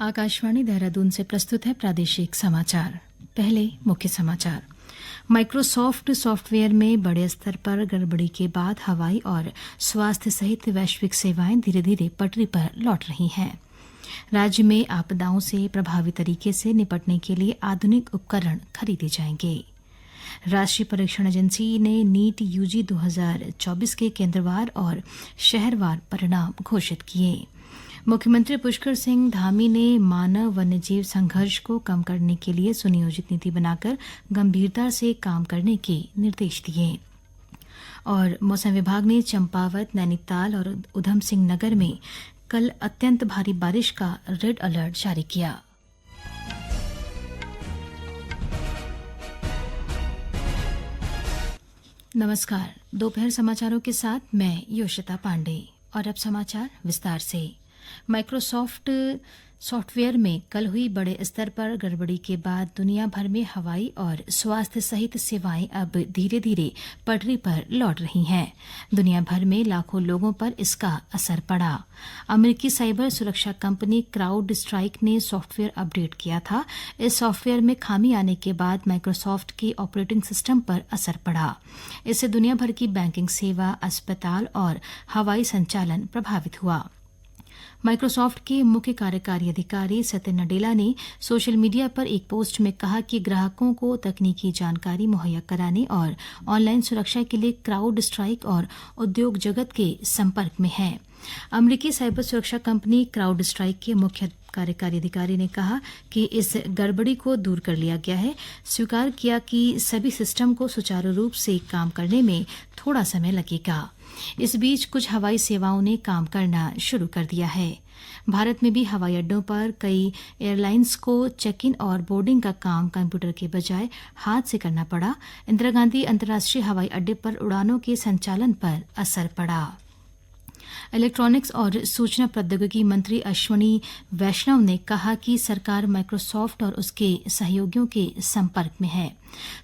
आकाशवाणी देहरादून से प्रस्तुत है प्रादेशिक समाचार। पहले मुख्य समाचार। माइक्रोसॉफ्ट सॉफ्टवेयर में बड़े स्तर पर गड़बड़ी के बाद हवाई और स्वास्थ्य सहित वैश्विक सेवाएं धीरे धीरे पटरी पर लौट रही हैं। राज्य में आपदाओं से प्रभावी तरीके से निपटने के लिए आधुनिक उपकरण खरीदे जाएंगे। राष्ट्रीय परीक्षण एजेंसी ने नीट यूजी 2024 के केंद्रवार और शहरवार परिणाम घोषित किए। मुख्यमंत्री पुष्कर सिंह धामी ने मानव वन्यजीव संघर्ष को कम करने के लिए सुनियोजित नीति बनाकर गंभीरता से काम करने के निर्देश दिए। और मौसम विभाग ने चंपावत, नैनीताल और उधम सिंह नगर में कल अत्यंत भारी बारिश का रेड अलर्ट जारी किया। नमस्कार। दोपहर समाचारों के साथ मैं योशिता पांडे। और अब समाचार विस्तार से। माइक्रोसॉफ्ट सॉफ्टवेयर में कल हुई बड़े स्तर पर गड़बड़ी के बाद दुनिया भर में हवाई और स्वास्थ्य सहित सेवाएं अब धीरे धीरे पटरी पर लौट रही हैं। दुनिया भर में लाखों लोगों पर इसका असर पड़ा। अमेरिकी साइबर सुरक्षा कंपनी क्राउड स्ट्राइक ने सॉफ्टवेयर अपडेट किया था। इस सॉफ्टवेयर में खामी आने के बाद माइक्रोसॉफ्ट के ऑपरेटिंग सिस्टम पर असर पड़ा। इससे दुनिया भर की बैंकिंग सेवा, अस्पताल और हवाई संचालन प्रभावित हुआ। माइक्रोसॉफ्ट के मुख्य कार्यकारी अधिकारी सत्य नडेला ने सोशल मीडिया पर एक पोस्ट में कहा कि ग्राहकों को तकनीकी जानकारी मुहैया कराने और ऑनलाइन सुरक्षा के लिए क्राउड स्ट्राइक और उद्योग जगत के संपर्क में है। अमेरिकी साइबर सुरक्षा कंपनी क्राउड स्ट्राइक के मुख्य कार्यकारी अधिकारी ने कहा कि इस गड़बड़ी को दूर कर लिया गया है। स्वीकार किया कि सभी सिस्टम को सुचारू रूप से काम करने में थोड़ा समय लगेगा। इस बीच कुछ हवाई सेवाओं ने काम करना शुरू कर दिया है। भारत में भी हवाई अड्डों पर कई एयरलाइंस को चेक इन और बोर्डिंग का काम कंप्यूटर के बजाय हाथ से करना पड़ा। इंदिरा गांधी अंतर्राष्ट्रीय हवाई अड्डे पर उड़ानों के संचालन पर असर पड़ा। इलेक्ट्रॉनिक्स और सूचना प्रौद्योगिकी मंत्री अश्विनी वैष्णव ने कहा कि सरकार माइक्रोसॉफ्ट और उसके सहयोगियों के संपर्क में है।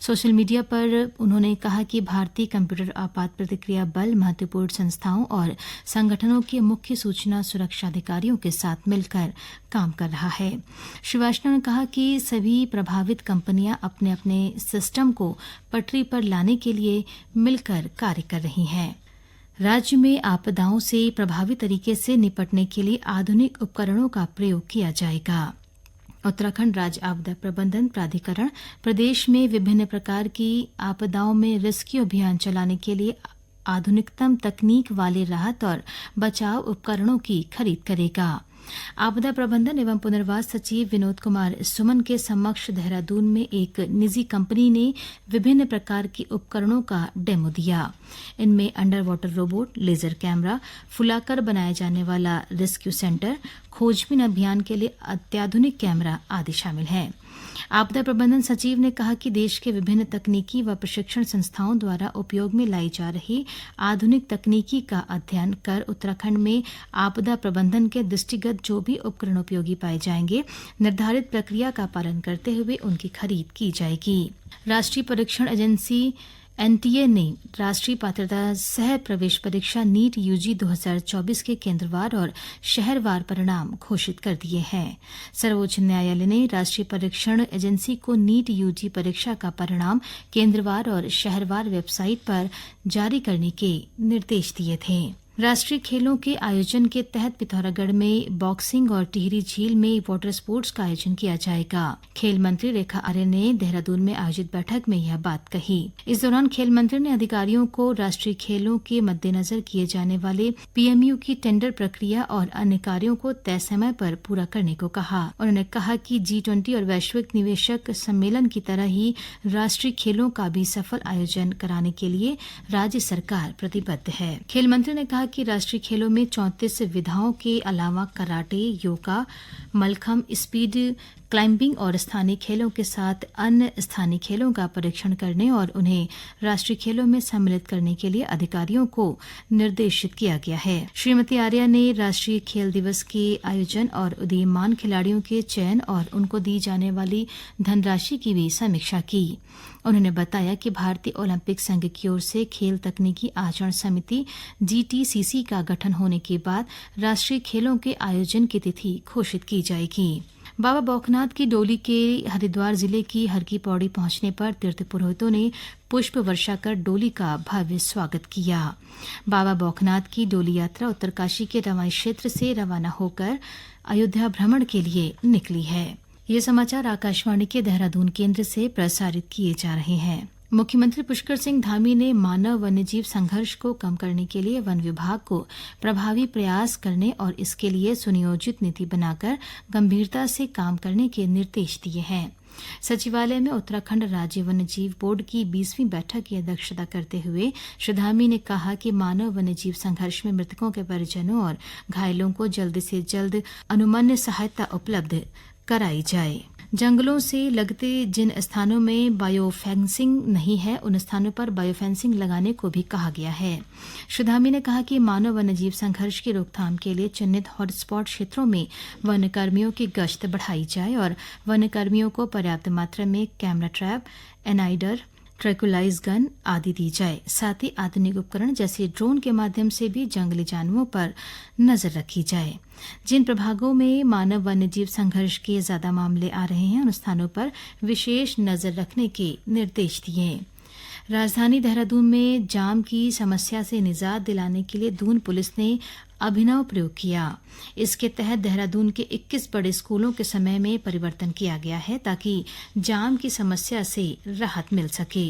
सोशल मीडिया पर उन्होंने कहा कि भारतीय कंप्यूटर आपात प्रतिक्रिया बल महत्वपूर्ण संस्थाओं और संगठनों के मुख्य सूचना सुरक्षा अधिकारियों के साथ मिलकर काम कर रहा है। श्री वैष्णव ने कहा कि सभी प्रभावित कंपनियां अपने अपने सिस्टम को पटरी पर लाने के लिए मिलकर कार्य कर रही हैं। राज्य में आपदाओं से प्रभावी तरीके से निपटने के लिए आधुनिक उपकरणों का प्रयोग किया जाएगा। उत्तराखंड राज्य आपदा प्रबंधन प्राधिकरण प्रदेश में विभिन्न प्रकार की आपदाओं में रेस्क्यू अभियान चलाने के लिए आधुनिकतम तकनीक वाले राहत और बचाव उपकरणों की खरीद करेगा। आपदा प्रबंधन एवं पुनर्वास सचिव विनोद कुमार सुमन के समक्ष देहरादून में एक निजी कंपनी ने विभिन्न प्रकार के उपकरणों का डेमो दिया। इनमें under water robot, laser camera, फुलाकर बनाया जाने वाला रेस्क्यू सेंटर, खोजबीन अभियान के लिए अत्याधुनिक कैमरा आदि शामिल हैं। आपदा प्रबंधन सचिव ने कहा कि देश के विभिन्न तकनीकी व प्रशिक्षण संस्थाओं द्वारा उपयोग में लाई जा रही आधुनिक तकनीकी का अध्ययन कर उत्तराखंड में आपदा प्रबंधन के दृष्टिगत जो भी उपकरण उपयोगी पाए जाएंगे, निर्धारित प्रक्रिया का पालन करते हुए उनकी खरीद की जाएगी। राष्ट्रीय परीक्षण एजेंसी एनटीए ने राष्ट्रीय पात्रता सह प्रवेश परीक्षा नीट यूजी 2024 के केंद्रवार और शहरवार परिणाम घोषित कर दिए हैं। सर्वोच्च न्यायालय ने राष्ट्रीय परीक्षण एजेंसी को नीट यूजी परीक्षा का परिणाम केंद्रवार और शहरवार वेबसाइट पर जारी करने के निर्देश दिए थे। राष्ट्रीय खेलों के आयोजन के तहत पिथौरागढ़ में बॉक्सिंग और टिहरी झील में वाटर स्पोर्ट्स का आयोजन किया जाएगा। खेल मंत्री रेखा आर्य ने देहरादून में आयोजित बैठक में यह बात कही। इस दौरान खेल मंत्री ने अधिकारियों को राष्ट्रीय खेलों के मद्देनजर किए जाने वाले पीएमयू की टेंडर प्रक्रिया और अन्य कार्यों को तय समय पर पूरा करने को कहा। उन्होंने कहा कि G20 और वैश्विक निवेशक सम्मेलन की तरह ही राष्ट्रीय खेलों का भी सफल आयोजन कराने के लिए राज्य सरकार प्रतिबद्ध है। खेल मंत्री ने कहा कि राष्ट्रीय खेलों में 34 विधाओं के अलावा karate, yoga, mallakhamb, speed climbing और स्थानीय खेलों के साथ अन्य स्थानीय खेलों का परीक्षण करने और उन्हें राष्ट्रीय खेलों में सम्मिलित करने के लिए अधिकारियों को निर्देशित किया गया है। श्रीमती आर्या ने राष्ट्रीय खेल दिवस के आयोजन और उदीयमान खिलाड़ियों के चयन और उनको दी जाने वाली धनराशि की भी समीक्षा की। उन्होंने बताया कि भारतीय ओलंपिक संघ की ओर से खेल तकनीकी आचरण समिति GTCC का गठन होने के बाद राष्ट्रीय खेलों के आयोजन की तिथि घोषित की जाएगी। बाबा बौखनाथ की डोली के हरिद्वार जिले की हर की पौड़ी पहुंचने पर तीर्थ पुरोहितों ने पुष्प वर्षा कर डोली का भव्य स्वागत किया। बाबा बौखनाथ की डोली यात्रा उत्तरकाशी के रवाई क्षेत्र से रवाना होकर अयोध्या भ्रमण के लिए निकली है। ये समाचार आकाशवाणी के देहरादून केंद्र से प्रसारित किए जा रहे हैं। मुख्यमंत्री पुष्कर सिंह धामी ने मानव वन्यजीव संघर्ष को कम करने के लिए वन विभाग को प्रभावी प्रयास करने और इसके लिए सुनियोजित नीति बनाकर गंभीरता से काम करने के निर्देश दिए हैं। सचिवालय में उत्तराखंड राज्य वन्यजीव बोर्ड की 20वीं बैठक की अध्यक्षता करते हुए श्री धामी ने कहा कि मानव वन्यजीव संघर्ष में मृतकों के परिजनों और घायलों को जल्द से जल्द अनुमन्य सहायता उपलब्ध कराई जाए। जंगलों से लगते जिन स्थानों में बायोफेंसिंग नहीं है उन स्थानों पर बायोफेंसिंग लगाने को भी कहा गया है। श्री धामी ने कहा कि मानव वन्यजीव संघर्ष की रोकथाम के लिए चिन्हित हॉटस्पॉट क्षेत्रों में वन्यकर्मियों की गश्त बढ़ाई जाए और वन्यकर्मियों को पर्याप्त मात्रा में कैमरा ट्रैप, एनाइडर, ट्रैकुलाइज गन आदि दी जाए। साथ ही आधुनिक उपकरण जैसे ड्रोन के माध्यम से भी जंगली जानवरों पर नजर रखी जाए। जिन प्रभागों में मानव वन्यजीव संघर्ष के ज्यादा मामले आ रहे हैं उन स्थानों पर विशेष नजर रखने के निर्देश दिए। राजधानी देहरादून में जाम की समस्या से निजात दिलाने के लिए दून पुलिस ने अभिनव प्रयोग किया। इसके तहत देहरादून के 21 बड़े स्कूलों के समय में परिवर्तन किया गया है ताकि जाम की समस्या से राहत मिल सके।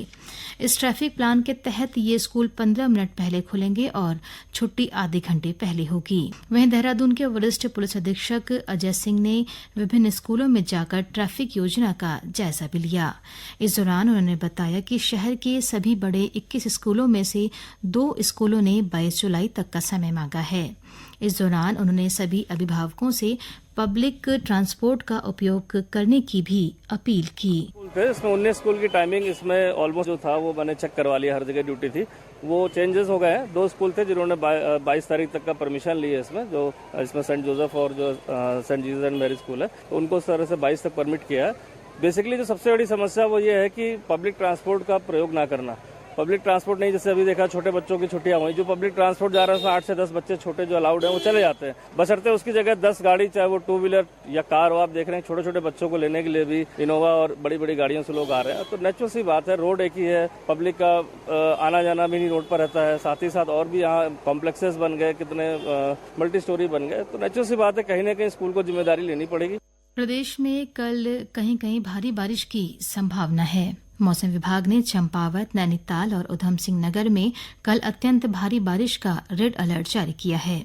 इस ट्रैफिक प्लान के तहत ये स्कूल 15 मिनट पहले खुलेंगे और छुट्टी आधे घंटे पहले होगी। वहीं देहरादून के वरिष्ठ पुलिस अधीक्षक अजय सिंह ने विभिन्न स्कूलों में जाकर ट्रैफिक योजना का जायजा भी लिया। इस दौरान उन्होंने बताया कि शहर के सभी बड़े 21 स्कूलों में से 2 स्कूलों ने 22 जुलाई तक का समय मांगा है। इस दौरान उन्होंने सभी अभिभावकों से पब्लिक ट्रांसपोर्ट का उपयोग करने की भी अपील की। इसमें 19 स्कूल की टाइमिंग इसमें ऑलमोस्ट जो था वो मैंने चेक करवा लिया, हर जगह ड्यूटी थी, वो चेंजेस हो गए हैं। 2 स्कूल थे जिन्होंने 22 तारीख तक का परमिशन ली है इसमें सेंट जोसेफ और जो saint Jesus and Mary school है, तो उनको उस तरह से 22 तक परमिट किया है। बेसिकली जो सबसे बड़ी समस्या वो ये है कि पब्लिक ट्रांसपोर्ट का प्रयोग ना करना। पब्लिक ट्रांसपोर्ट नहीं, जैसे अभी देखा छोटे बच्चों की छुट्टियां हुई, जो पब्लिक ट्रांसपोर्ट जा रहे हैं उसमें 8 से 10 बच्चे छोटे जो अलाउड है वो चले जाते हैं, बशर्ते उसकी जगह 10 गाड़ी, चाहे वो 2 व्हीलर या कार हो। आप देख रहे हैं छोटे छोटे बच्चों को लेने के लिए भी इनोवा और बड़ी बड़ी गाड़ियों से लोग आ रहे हैं। तो नेचुरल सी बात है, रोड एक ही है, पब्लिक का आना जाना भी नहीं रोड पर रहता है। साथ ही साथ और भी यहाँ कॉम्प्लेक्सेस बन गए, कितने मल्टी स्टोरी बन गए, तो नेचुरल सी बात है कहीं ना कहीं स्कूल को जिम्मेदारी लेनी पड़ेगी। प्रदेश में कल कहीं कहीं भारी बारिश की संभावना है। मौसम विभाग ने चंपावत, नैनीताल और उधम सिंह नगर में कल अत्यंत भारी बारिश का रेड अलर्ट जारी किया है।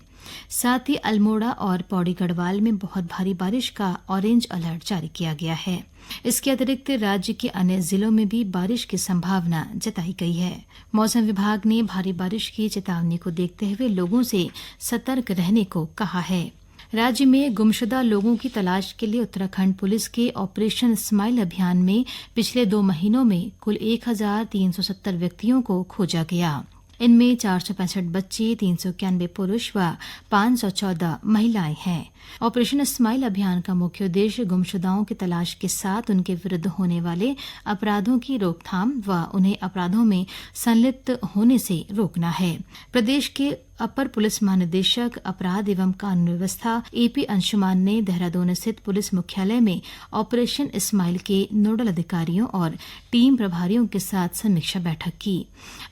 साथ ही अल्मोड़ा और पौड़ी गढ़वाल में बहुत भारी बारिश का ऑरेंज अलर्ट जारी किया गया है। इसके अतिरिक्त राज्य के अन्य जिलों में भी बारिश की संभावना जताई गई है। मौसम विभाग ने भारी बारिश की चेतावनी को देखते हुए लोगों से सतर्क रहने को कहा है। राज्य में गुमशुदा लोगों की तलाश के लिए उत्तराखंड पुलिस के ऑपरेशन स्माइल अभियान में पिछले 2 महीनों में कुल 1370 व्यक्तियों को खोजा गया। इनमें 465 बच्चे, 391 पुरुष व 514 महिलाएं हैं। ऑपरेशन स्माइल अभियान का मुख्य उद्देश्य गुमशुदाओं की तलाश के साथ उनके विरुद्ध होने वाले अपराधों की रोकथाम व उन्हें अपराधों में संलिप्त होने से रोकना है। प्रदेश के अपर पुलिस महानिदेशक अपराध एवं कानून व्यवस्था AP अंशुमान ने देहरादून स्थित पुलिस मुख्यालय में ऑपरेशन स्माइल के नोडल अधिकारियों और टीम प्रभारियों के साथ समीक्षा बैठक की।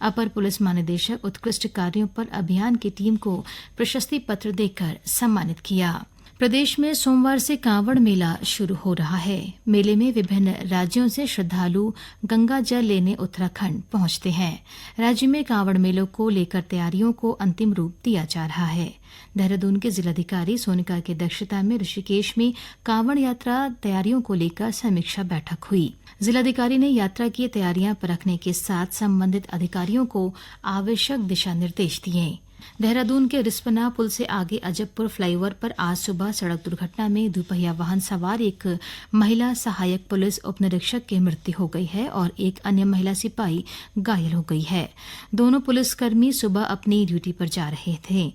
अपर पुलिस महानिदेशक उत्कृष्ट कार्यों पर अभियान की टीम को प्रशस्ति पत्र देकर सम्मानित किया। प्रदेश में सोमवार से कांवड़ मेला शुरू हो रहा है। मेले में विभिन्न राज्यों से श्रद्धालु गंगा जल लेने उत्तराखंड पहुंचते हैं। राज्य में कांवड़ मेलों को लेकर तैयारियों को अंतिम रूप दिया जा रहा है। देहरादून के जिलाधिकारी सोनिका की अध्यक्षता में ऋषिकेश में कांवड़ यात्रा तैयारियों को लेकर समीक्षा बैठक हुई। जिलाधिकारी ने यात्रा की तैयारियां परखने के साथ संबंधित अधिकारियों को आवश्यक दिशा निर्देश दिए। देहरादून के रिस्पना पुल से आगे अजबपुर फ्लाईओवर पर आज सुबह सड़क दुर्घटना में दुपहिया वाहन सवार एक महिला सहायक पुलिस उपनिरीक्षक की मृत्यु हो गई है और एक अन्य महिला सिपाही घायल हो गई है। दोनों पुलिसकर्मी सुबह अपनी ड्यूटी पर जा रहे थे।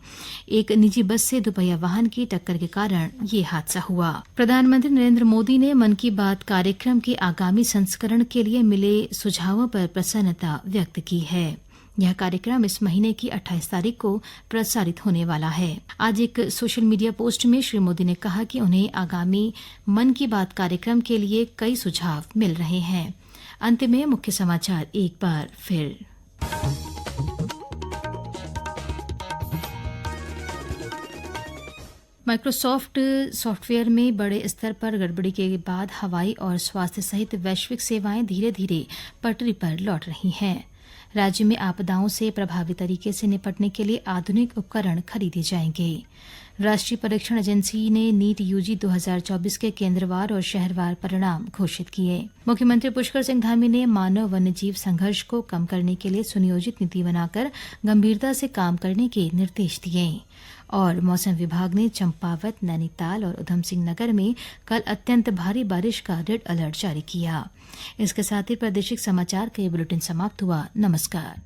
एक निजी बस से दुपहिया वाहन की टक्कर के कारण ये हादसा हुआ। प्रधानमंत्री नरेंद्र मोदी ने मन की बात कार्यक्रम के आगामी संस्करण के लिए मिले सुझावों पर प्रसन्नता व्यक्त की है। यह कार्यक्रम इस महीने की 28 तारीख को प्रसारित होने वाला है। आज एक सोशल मीडिया पोस्ट में श्री मोदी ने कहा कि उन्हें आगामी मन की बात कार्यक्रम के लिए कई सुझाव मिल रहे हैं। अंत में मुख्य समाचार एक बार फिर। माइक्रोसॉफ्ट सॉफ्टवेयर में बड़े स्तर पर गड़बड़ी के बाद हवाई और स्वास्थ्य सहित वैश्विक सेवाएं धीरे धीरे पटरी पर लौट रही हैं। राज्य में आपदाओं से प्रभावी तरीके से निपटने के लिए आधुनिक उपकरण खरीदे जाएंगे। राष्ट्रीय परीक्षण एजेंसी ने नीट यूजी 2024 के केंद्रवार और शहरवार परिणाम घोषित किए। मुख्यमंत्री पुष्कर सिंह धामी ने मानव वन्यजीव संघर्ष को कम करने के लिए सुनियोजित नीति बनाकर गंभीरता से काम करने के निर्देश दिए। और मौसम विभाग ने चंपावत, नैनीताल और उधमसिंह नगर में कल अत्यंत भारी बारिश का रेड अलर्ट जारी किया। इसके साथ ही प्रादेशिक समाचार का ये बुलेटिन समाप्त हुआ। नमस्कार।